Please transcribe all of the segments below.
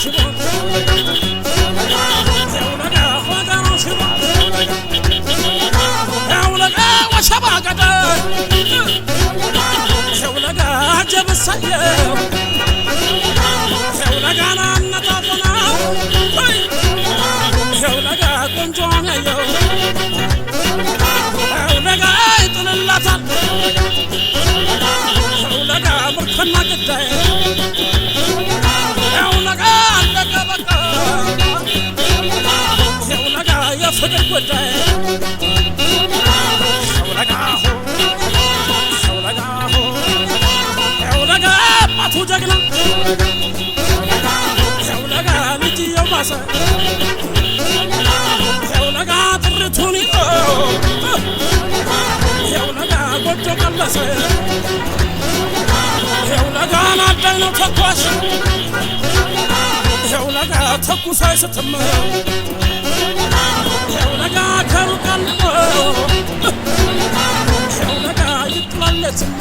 ሽቦ ያውለጋ ወገኑ ሽቦ ያውለጋ ወሸባ ገደ ያውለጋ ጀብሳየው ያውለጋ ናነታፈና ያውለጋ ቆንጆን ያየው ያውለጋ ይጥልላታል ያውለጋ ምርኮና ገዳይ ያውለጋ አለቀ በቃ ያውለጋ የፍቅር ጉዳይ ያውለጋ ያውለጋ አባቱ ጀግና ያውለጋ ልጅየው ባሰ ያውለጋ ጥርቱን ይዞ ያውለጋ ጎጆ ቀለሰ ያውለጋ ናዳይ ነው ተኳሽ ያውለጋ ተኩስ አይስትም ያውለጋ ከሩቅ አልሞ ያውለጋ ይጥላለትም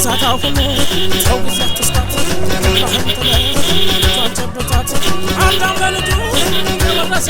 ሳታውቁ ሰው ዘፍስታት ባህም ተለ ተጨብጣት አንዳም ለልጁ ለራሳ